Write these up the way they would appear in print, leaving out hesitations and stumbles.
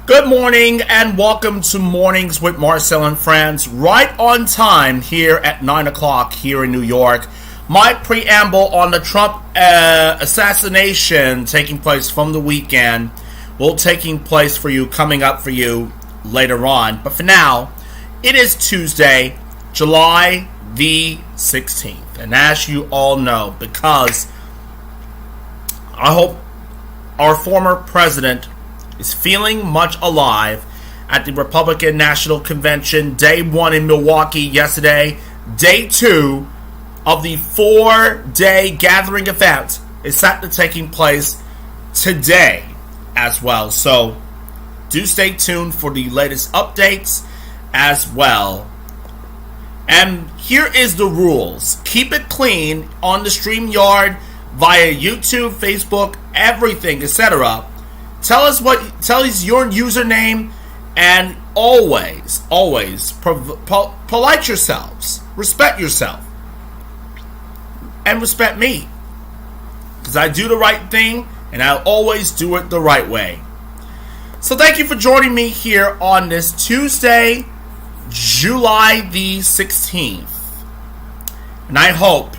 Good morning and welcome to Mornings with Marcel and Friends, right on time here at 9 o'clock here in New York. My preamble on the Trump assassination taking place from the weekend will taking place for you, coming up for you later on. But for now, it is Tuesday, July the 16th. And as you all know, because I hope our former president is feeling much alive at the Republican National Convention, day 1 in Milwaukee yesterday. Day 2 of the 4-day gathering event is set to taking place today as well. So do stay tuned for the latest updates as well. And here is the rules. Keep it clean on the StreamYard via YouTube, Facebook, everything, etc. Tell us your username, and always polite yourselves, respect yourself, and respect me, because I do the right thing and I'll always do it the right way. So thank you for joining me here on this Tuesday, July the 16th, and I hope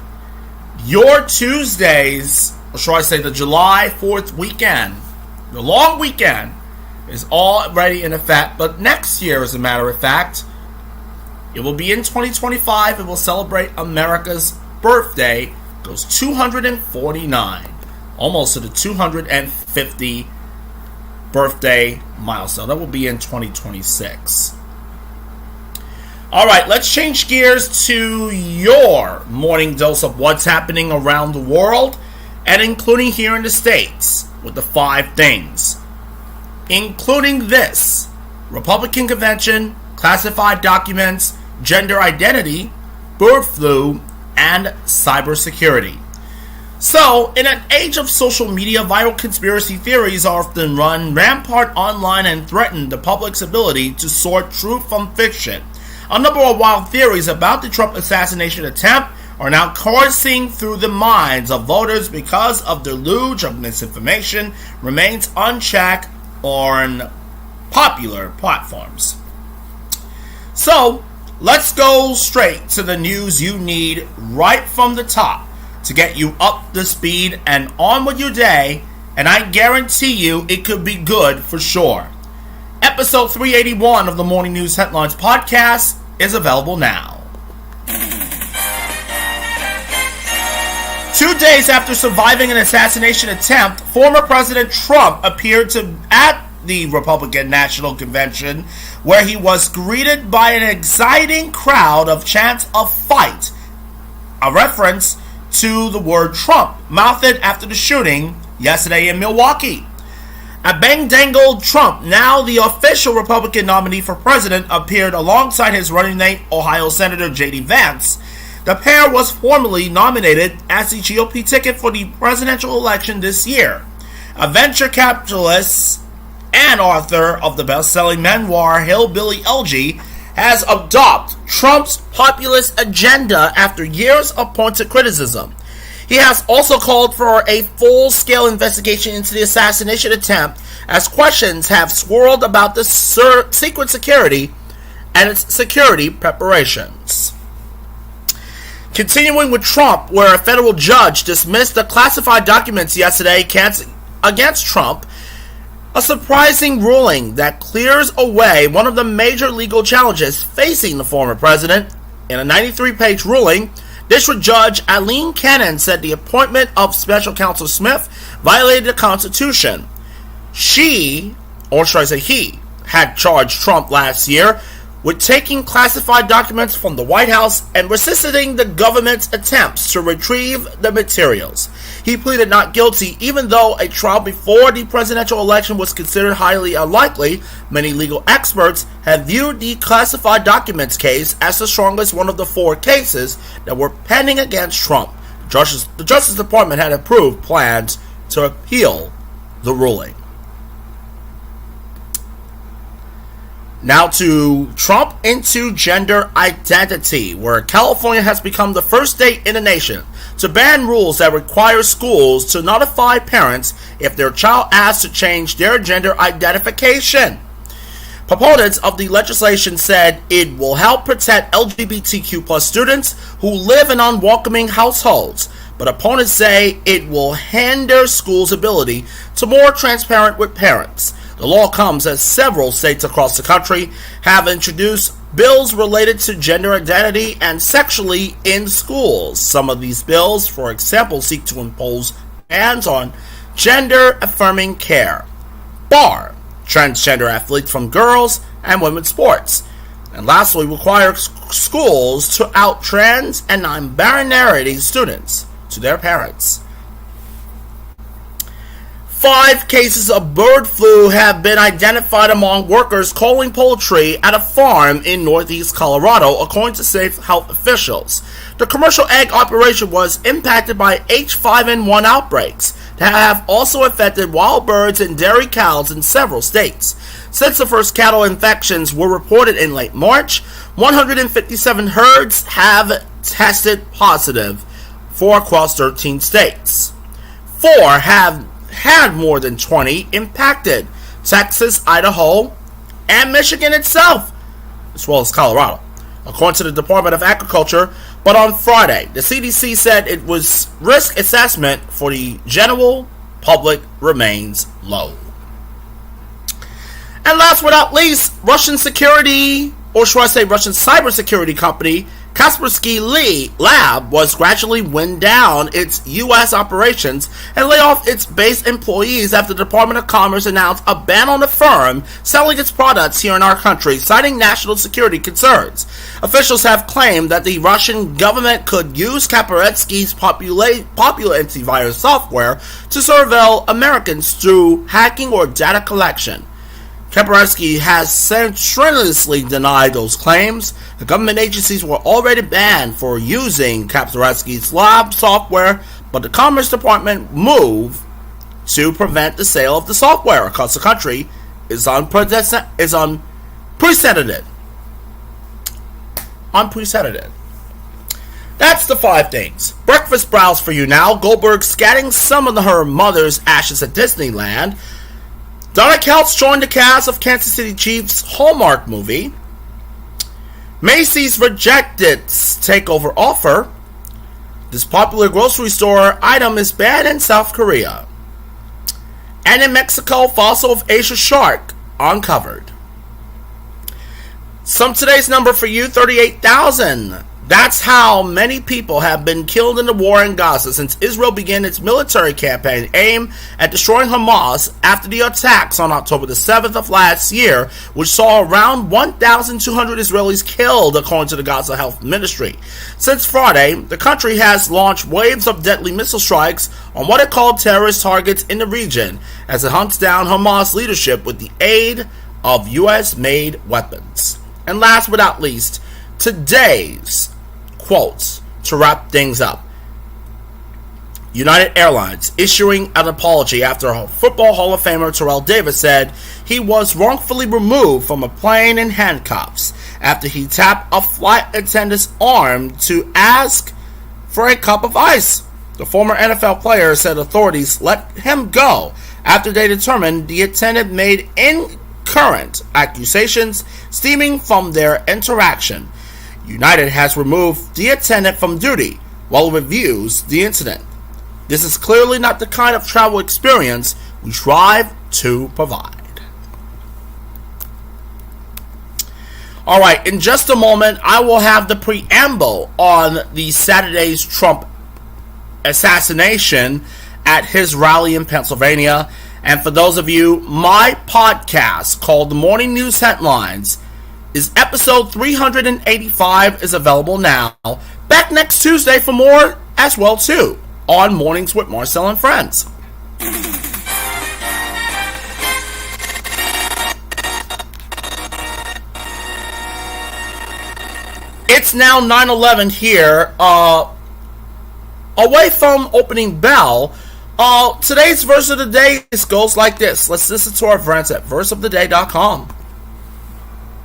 your Tuesdays, or shall I say the July 4th weekend, the long weekend, is already in effect. But next year, as a matter of fact, it will be in 2025. It will celebrate America's birthday. Goes 249, almost to the 250 birthday milestone. That will be in 2026. All right, let's change gears to your morning dose of what's happening around the world, and including here in the States, with the 5 things, including this: Republican convention, classified documents, gender identity, bird flu, and cybersecurity. So, in an age of social media, viral conspiracy theories often run rampant online and threaten the public's ability to sort truth from fiction. A number of wild theories about the Trump assassination attempt are now coursing through the minds of voters because of the deluge of misinformation remains unchecked on popular platforms. So, let's go straight to the news you need right from the top to get you up to speed and on with your day, and I guarantee you it could be good for sure. Episode 381 of the Morning News Headlines podcast is available now. 2 days after surviving an assassination attempt, former President Trump appeared at the Republican National Convention, where he was greeted by an exciting crowd of chants of fight, a reference to the word Trump, mouthed after the shooting yesterday in Milwaukee. A bang-dangled Trump, now the official Republican nominee for president, appeared alongside his running mate, Ohio Senator J.D. Vance. The pair was formally nominated as the GOP ticket for the presidential election this year. A venture capitalist and author of the best-selling memoir Hillbilly Elegy has adopted Trump's populist agenda after years of pointed criticism. He has also called for a full-scale investigation into the assassination attempt, as questions have swirled about the secret security and its security preparations. Continuing with Trump, where a federal judge dismissed the classified documents yesterday against Trump, a surprising ruling that clears away one of the major legal challenges facing the former president. In a 93-page ruling, District Judge Eileen Cannon said the appointment of Special Counsel Smith violated the Constitution. She, or should I say he, had charged Trump last year with taking classified documents from the White House and resisting the government's attempts to retrieve the materials. He pleaded not guilty, even though a trial before the presidential election was considered highly unlikely. Many legal experts have viewed the classified documents case as the strongest one of the 4 cases that were pending against Trump. The Justice Department had approved plans to appeal the ruling. Now to Trump into gender identity, where California has become the first state in the nation to ban rules that require schools to notify parents if their child asks to change their gender identification. Proponents of the legislation said it will help protect LGBTQ plus students who live in unwelcoming households, but opponents say it will hinder schools' ability to more transparent with parents. The law comes as several states across the country have introduced bills related to gender identity and sexuality in schools. Some of these bills, for example, seek to impose bans on gender-affirming care, bar transgender athletes from girls and women's sports, and lastly, require schools to out trans and non-binary students to their parents. 5 cases of bird flu have been identified among workers culling poultry at a farm in northeast Colorado, according to state health officials. The commercial egg operation was impacted by H5N1 outbreaks that have also affected wild birds and dairy cows in several states. Since the first cattle infections were reported in late March, 157 herds have tested positive for across 13 states. 4 have had more than 20 impacted: Texas, Idaho, and Michigan itself, as well as Colorado, according to the Department of Agriculture. But on Friday, the CDC said it was risk assessment for the general public remains low. And last but not least, Russian security, or should I say Russian cybersecurity company, Kaspersky Lab was gradually wind down its U.S. operations and lay off its base employees after the Department of Commerce announced a ban on the firm selling its products here in our country, citing national security concerns. Officials have claimed that the Russian government could use Kaspersky's popular antivirus software to surveil Americans through hacking or data collection. Kaspersky has strenuously denied those claims. The government agencies were already banned for using Kaspersky's lab software, but the Commerce Department move to prevent the sale of the software across the country is unprecedented. That's the 5 things. Breakfast browse for you now. Goldberg scatting some of her mother's ashes at Disneyland. Donna Keltz joined the cast of Kansas City Chiefs' Hallmark movie. Macy's rejected takeover offer. This popular grocery store item is banned in South Korea. And in Mexico, fossil of Asia shark uncovered. Today's number for you, 38,000. That's how many people have been killed in the war in Gaza since Israel began its military campaign aimed at destroying Hamas after the attacks on October the 7th of last year, which saw around 1,200 Israelis killed, according to the Gaza Health Ministry. Since Friday, the country has launched waves of deadly missile strikes on what it called terrorist targets in the region as it hunts down Hamas leadership with the aid of U.S.-made weapons. And last but not least, today's quotes to wrap things up. United Airlines issuing an apology after Football Hall of Famer Terrell Davis said he was wrongfully removed from a plane in handcuffs after he tapped a flight attendant's arm to ask for a cup of ice. The former NFL player said authorities let him go after they determined the attendant made incurrent accusations stemming from their interaction. United has removed the attendant from duty while it reviews the incident. This is clearly not the kind of travel experience we strive to provide. Alright, in just a moment, I will have the preamble on the Saturday's Trump assassination at his rally in Pennsylvania. And for those of you, my podcast called The Morning News Headlines is episode 385 is available now. Back next Tuesday for more as well too on Mornings with Marcel and Friends. It's now 9:11 here. Away from opening bell, today's verse of the day goes like this. Let's listen to our friends at verseoftheday.com.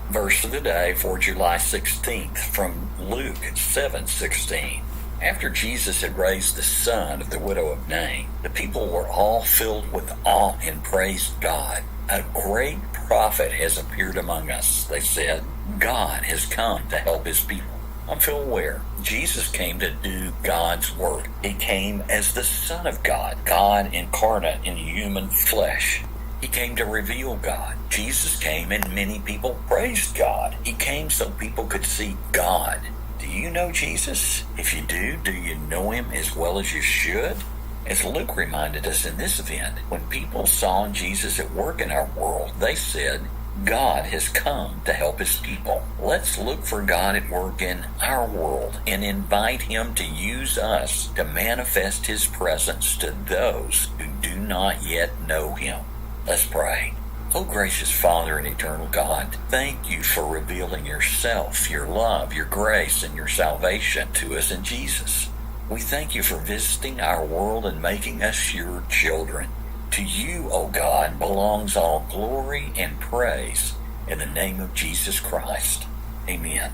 Verse of the day for July 16th from Luke 7:16. After Jesus had raised the son of the widow of Nain, the people were all filled with awe and praised God. A great prophet has appeared among us, they said. God has come to help his people. I'm full aware. Jesus came to do God's work. He came as the Son of God, God incarnate in human flesh. He came to reveal God. Jesus came and many people praised God. He came so people could see God. Do you know Jesus? If you do you know him as well as you should? As Luke reminded us in this event, when people saw Jesus at work in our world, they said, God has come to help his people. Let's look for God at work in our world and invite him to use us to manifest his presence to those who do not yet know him. Let's pray. Oh, gracious Father and eternal God, thank you for revealing yourself, your love, your grace, and your salvation to us in Jesus. We thank you for visiting our world and making us your children. To you, O God, belongs all glory and praise in the name of Jesus Christ. Amen.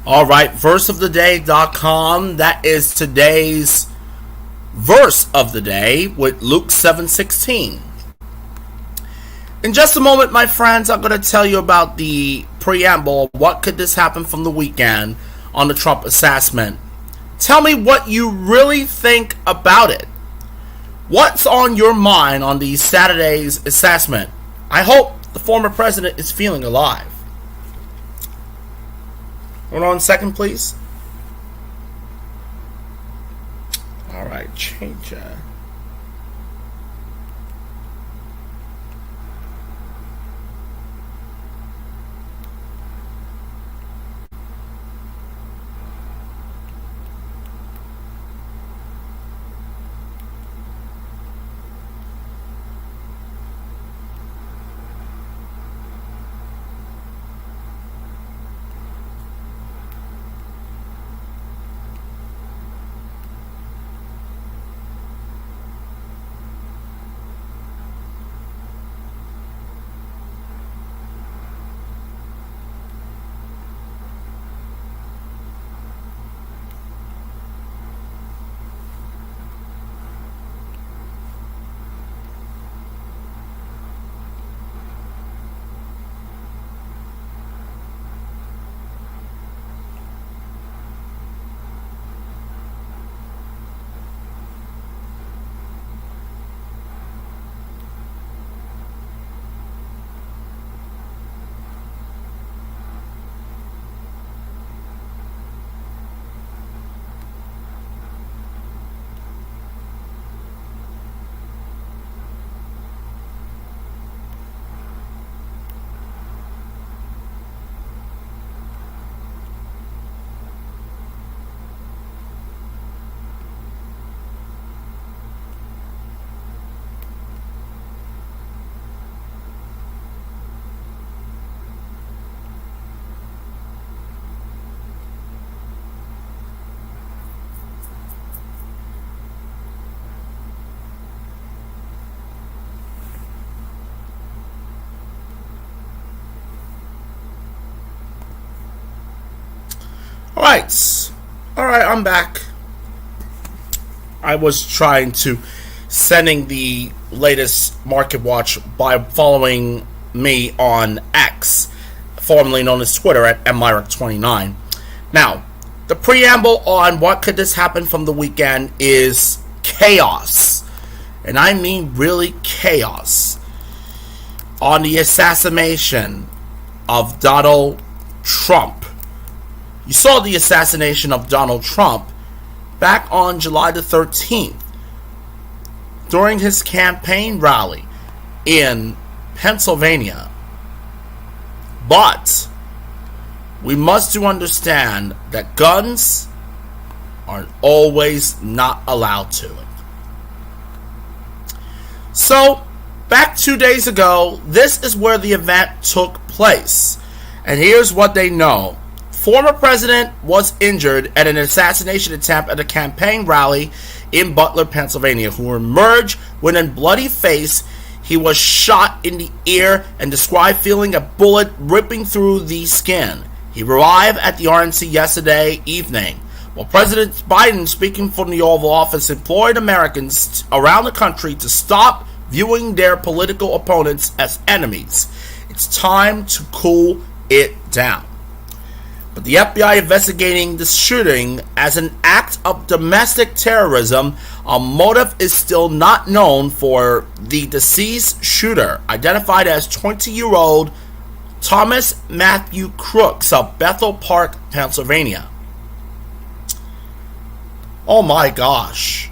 All right, verseoftheday.com. That is today's verse of the day with Luke 7:16. In just a moment, my friends, I'm going to tell you about the preamble. What could this happen from the weekend on the Trump assassination? Tell me what you really think about it. What's on your mind on the Saturday's assessment? I hope the former president is feeling alive. Hold on a second, please. All right, change that. All right, I'm back. I was trying to sending the latest market watch by following me on X, formerly known as Twitter, at MMyrick29. Now, the preamble on what could this happen from the weekend is chaos. And I mean really chaos. On the assassination of Donald Trump. You saw the assassination of Donald Trump back on July the 13th during his campaign rally in Pennsylvania. But we must understand that guns are always not allowed to. So, back 2 days ago, this is where the event took place. And here's what they know. Former president was injured at an assassination attempt at a campaign rally in Butler, Pennsylvania, who emerged with a bloody face. He was shot in the ear and described feeling a bullet ripping through the skin. He arrived at the RNC yesterday evening. While President Biden, speaking from the Oval Office, implored Americans around the country to stop viewing their political opponents as enemies. It's time to cool it down. But the FBI investigating the shooting as an act of domestic terrorism. A motive is still not known for the deceased shooter, identified as 20-year-old Thomas Matthew Crooks of Bethel Park, Pennsylvania. Oh my gosh.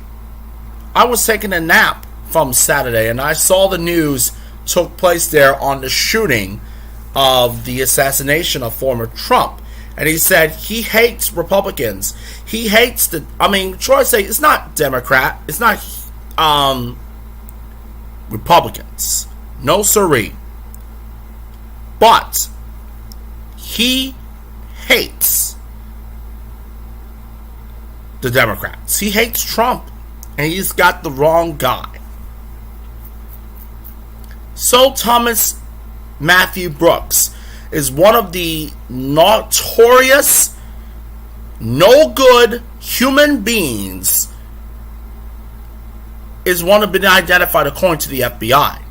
I was taking a nap from Saturday and I saw the news took place there on the shooting of the assassination of former Trump. And he said he hates Republicans. He hates Troy say it's not Democrat. It's not Republicans. No siree. But he hates the Democrats. He hates Trump. And he's got the wrong guy. So Thomas Matthew Brooks is one of the notorious, no good human beings, is one of been identified according to the FBI.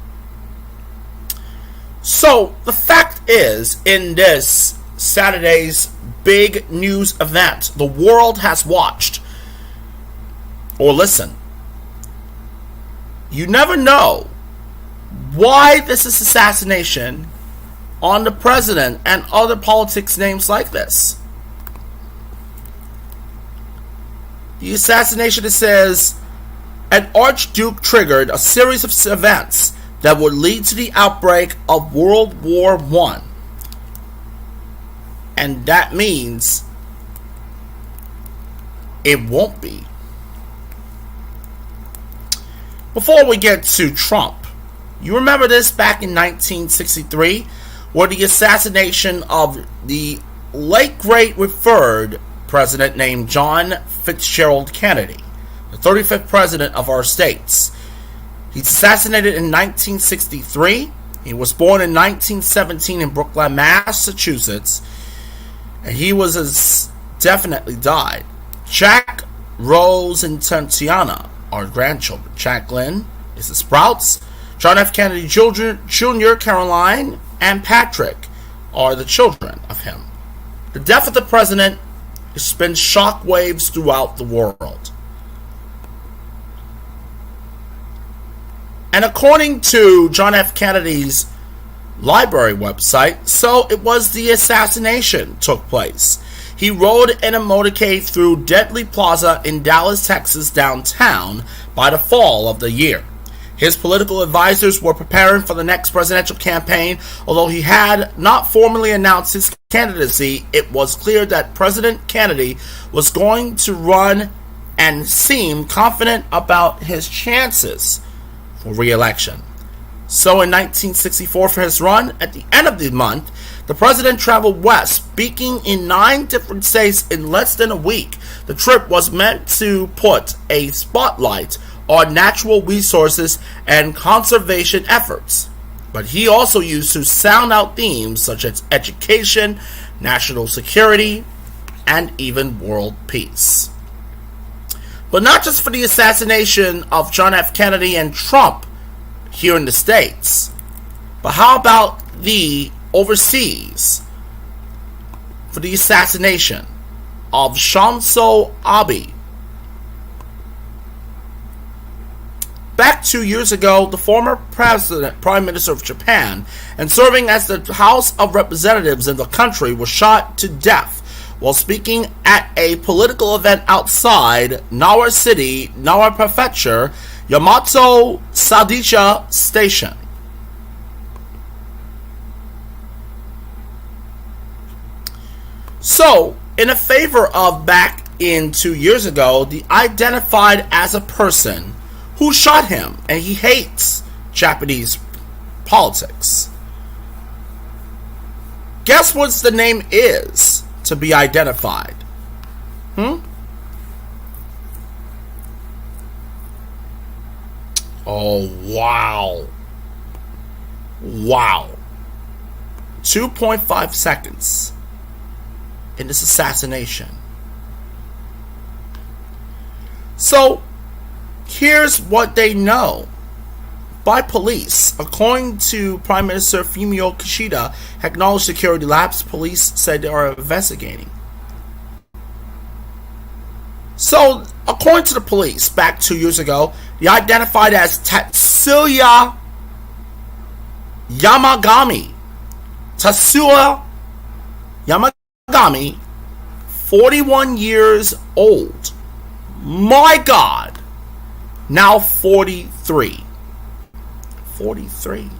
So the fact is, in this Saturday's big news event, the world has watched or listened. You never know why this is assassination on the president and other politics names like this. The assassination, it says, an archduke triggered a series of events that would lead to the outbreak of World War I. And that means it won't be. Before we get to Trump, you remember this back in 1963, where the assassination of the late great referred president named John Fitzgerald Kennedy, the 35th president of our states. He's assassinated in 1963. He was born in 1917 in Brookline, Massachusetts, and he definitely died. Jack, Rose, and Tatiana are grandchildren. Jacqueline is the Sprouts. John F. Kennedy Jr., Caroline, and Patrick are the children of him. The death of the president has sent shockwaves throughout the world. And according to John F. Kennedy's library website, so it was the assassination took place. He rode in a motorcade through Deadly Plaza in Dallas, Texas, downtown by the fall of the year. His political advisors were preparing for the next presidential campaign. Although he had not formally announced his candidacy, it was clear that President Kennedy was going to run and seemed confident about his chances for re-election. So in 1964, for his run, at the end of the month, the president traveled west, speaking in 9 different states in less than a week. The trip was meant to put a spotlight on natural resources and conservation efforts, but he also used to sound out themes such as education, national security, and even world peace. But not just for the assassination of John F. Kennedy and Trump here in the States, but how about the overseas for the assassination of Shinzo Abe? Back 2 years ago, the former Prime Minister of Japan and serving as the House of Representatives in the country was shot to death while speaking at a political event outside Nara City, Nara Prefecture, Yamato Sadicha Station. So, in a favor of back in 2 years ago, the identified as a person who shot him, and he hates Japanese politics. Guess what the name is to be identified? Oh, wow. Wow. 2.5 seconds in this assassination. So, here's what they know. by police. According to Prime Minister Fumio Kishida, acknowledged security lapse. Police said they are investigating. So, according to the police, back 2 years ago, they identified as Tatsuya Yamagami. Tatsuya Yamagami, 41 years old. My God. Now 43. 43.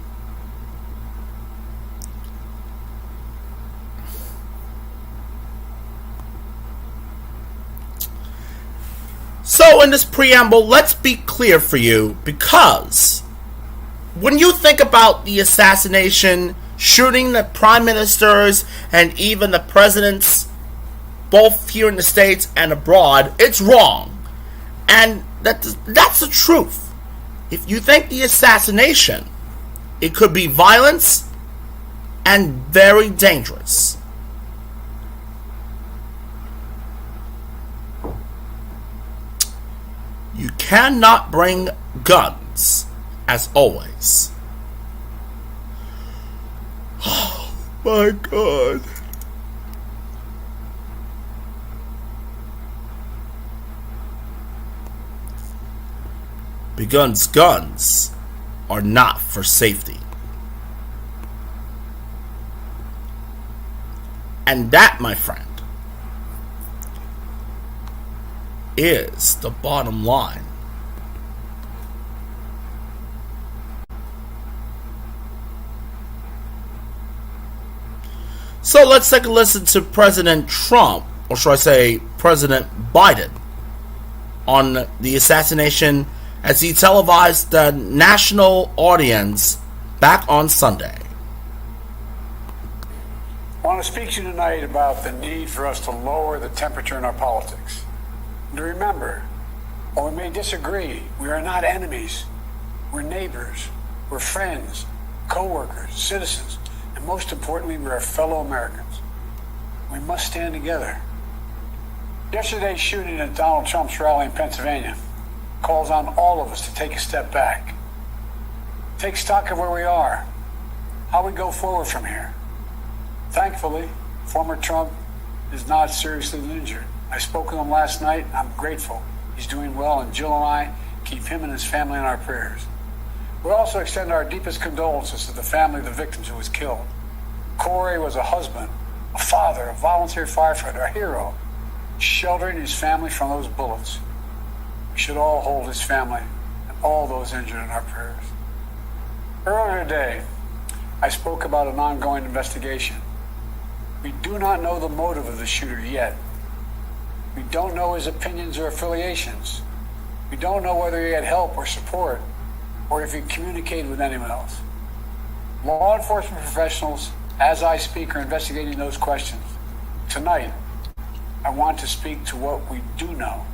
So in this preamble, let's be clear for you, because when you think about the assassination, shooting the prime ministers and even the presidents, both here in the States and abroad, it's wrong. And that's the truth. If you think the assassination, it could be violence and very dangerous. You cannot bring guns, as always. Oh my God. Because guns are not for safety. And that, my friend, is the bottom line. So let's take a listen to President Trump, or should I say President Biden, on the assassination as he televised the national audience back on Sunday. I want to speak to you tonight about the need for us to lower the temperature in our politics. And to remember, while we may disagree, we are not enemies. We're neighbors, we're friends, co-workers, citizens, and most importantly, we're fellow Americans. We must stand together. Yesterday's shooting at Donald Trump's rally in Pennsylvania calls on all of us to take a step back. Take stock of where we are, how we go forward from here. Thankfully, former Trump is not seriously injured. I spoke with him last night, and I'm grateful. He's doing well, and Jill and I keep him and his family in our prayers. We also extend our deepest condolences to the family of the victims who was killed. Corey was a husband, a father, a volunteer firefighter, a hero, sheltering his family from those bullets. We should all hold his family and all those injured in our prayers. Earlier today, I spoke about an ongoing investigation. We do not know the motive of the shooter yet. We don't know his opinions or affiliations. We don't know whether he had help or support, or if he communicated with anyone else. Law enforcement professionals, as I speak, are investigating those questions. Tonight, I want to speak to what we do know.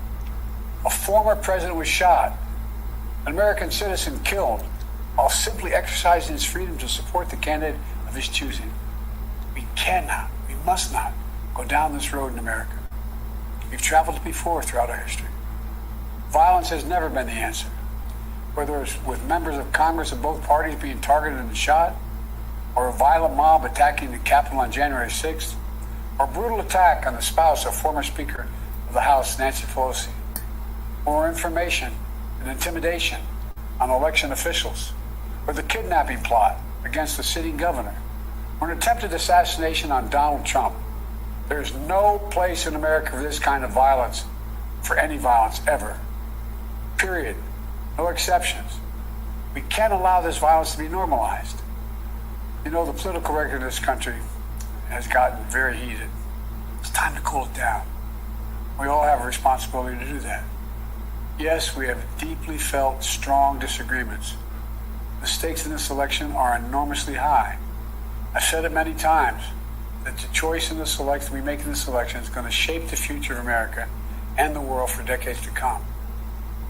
A former president was shot, an American citizen killed, while simply exercising his freedom to support the candidate of his choosing. We cannot, we must not go down this road in America. We've traveled it before throughout our history. Violence has never been the answer. Whether it's with members of Congress of both parties being targeted and shot, or a violent mob attacking the Capitol on January 6th, or a brutal attack on the spouse of former Speaker of the House, Nancy Pelosi, or information and intimidation on election officials, or the kidnapping plot against the sitting governor, or an attempted assassination on Donald Trump. There's no place in America for this kind of violence, for any violence ever. Period. No exceptions. We can't allow this violence to be normalized. You know, the political record in this country has gotten very heated. It's time to cool it down. We all have a responsibility to do that. Yes, we have deeply felt strong disagreements. The stakes in this election are enormously high. I've said it many times that the choice in this election we make in this election is going to shape the future of America and the world for decades to come.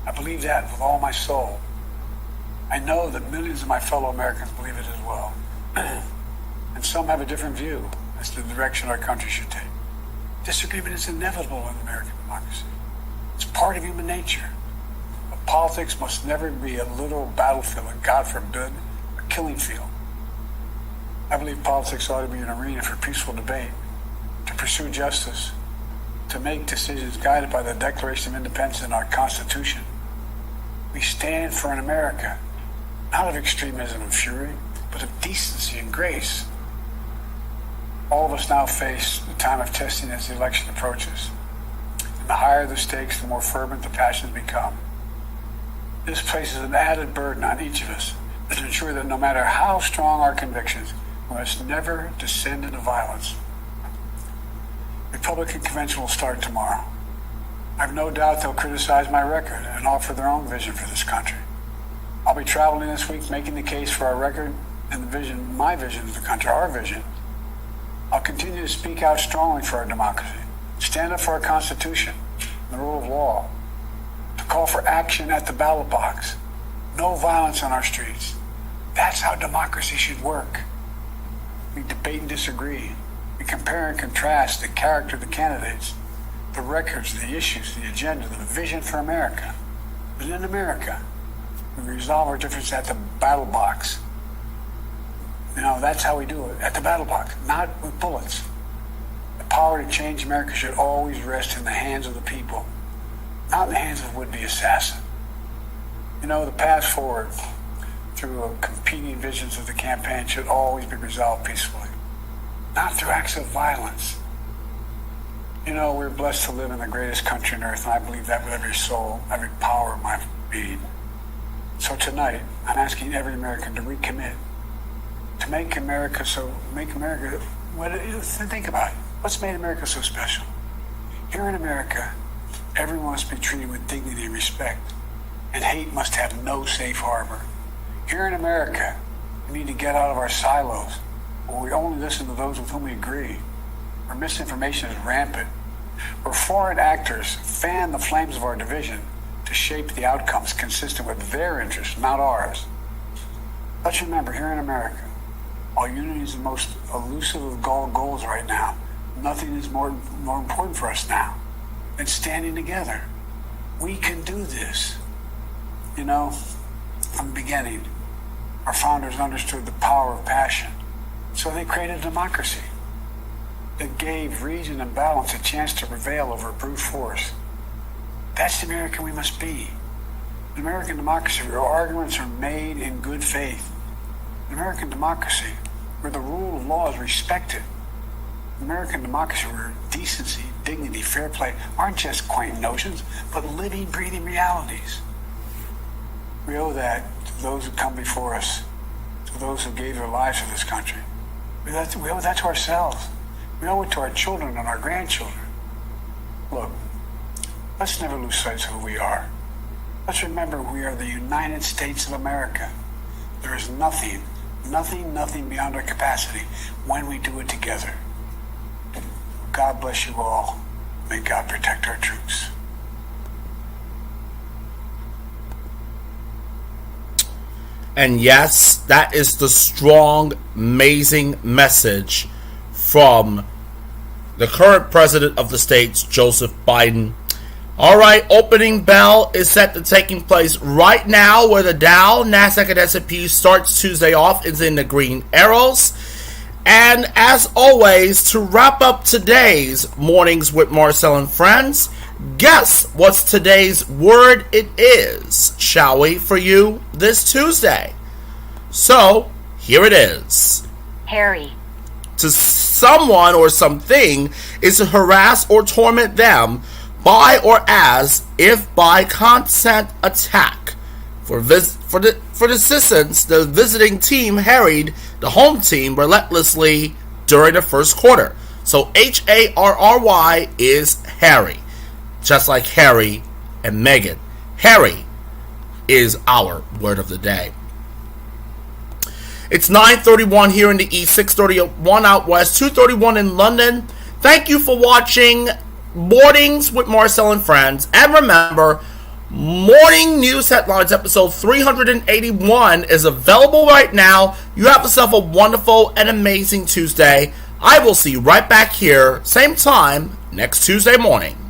I believe that with all my soul. I know that millions of my fellow Americans believe it as well. And some have a different view as to the direction our country should take. Disagreement is inevitable in American democracy. It's part of human nature. But politics must never be a literal battlefield and, God forbid, a killing field. I believe politics ought to be an arena for peaceful debate, to pursue justice, to make decisions guided by the Declaration of Independence and our Constitution. We stand for an America, not of extremism and fury, but of decency and grace. All of us now face the time of testing as the election approaches. And the higher the stakes, the more fervent the passions become. This places an added burden on each of us to ensure that no matter how strong our convictions, we must never descend into violence. The Republican convention will start tomorrow. I have no doubt they'll criticize my record and offer their own vision for this country. I'll be traveling this week making the case for our record and the vision, my vision of the country, our vision. I'll continue to speak out strongly for our democracy, stand up for our Constitution and the rule of law, to call for action at the ballot box, no violence on our streets. That's how democracy should work. We debate and disagree. We compare and contrast the character of the candidates, the records, the issues, the agenda, the vision for America. But in America, we resolve our differences at the battle box. That's how we do it, at the battle box, not with bullets. The power to change America should always rest in the hands of the people, not in the hands of would-be assassin. The path forward through competing visions of the campaign should always be resolved peacefully, not through acts of violence. We're blessed to live in the greatest country on earth, and I believe that with every soul, every power of my being. So tonight, I'm asking every American to recommit, to think about it. What's made America so special? Here in America, everyone must be treated with dignity and respect, and hate must have no safe harbor. Here in America, we need to get out of our silos, where we only listen to those with whom we agree, where misinformation is rampant, where foreign actors fan the flames of our division to shape the outcomes consistent with their interests, not ours. Let's remember, here in America, while unity is the most elusive of all goals right now, nothing is more important for us now than standing together. We can do this. From the beginning, our founders understood the power of passion, so they created a democracy that gave reason and balance a chance to prevail over brute force. That's the American we must be. An American democracy where arguments are made in good faith. An American democracy where the rule of law is respected. An American democracy where decency, dignity, fair play aren't just quaint notions, but living, breathing realities. We owe that to those who come before us, to those who gave their lives for this country. We owe that to ourselves. We owe it to our children and our grandchildren. Look, let's never lose sight of who we are. Let's remember we are the United States of America. There is nothing beyond our capacity when we do it together. God bless you all. May God protect our troops. And yes, that is the strong, amazing message from the current president of the States, Joseph Biden. All right, opening bell is set to taking place right now, where the Dow, Nasdaq, and S&P starts Tuesday off is in the green arrows. And as always, to wrap up today's Mornings with Marcel and Friends, guess what's today's word it is, shall we, for you this Tuesday? So, here it is. Harry. To someone or something is to harass or torment them by or as if by consent attack. For the assistance, the visiting team harried the home team relentlessly during the first quarter. So Harry is Harry, just like Harry and Meghan. Harry is our word of the day. It's 9:31 here in the East, 6:31 out West, 2:31 in London. Thank you for watching Mornings with Marcel and Friends. And remember, Morning News Headlines episode 381 is available right now. You have yourself a wonderful and amazing Tuesday. I will see you right back here, same time, next Tuesday morning.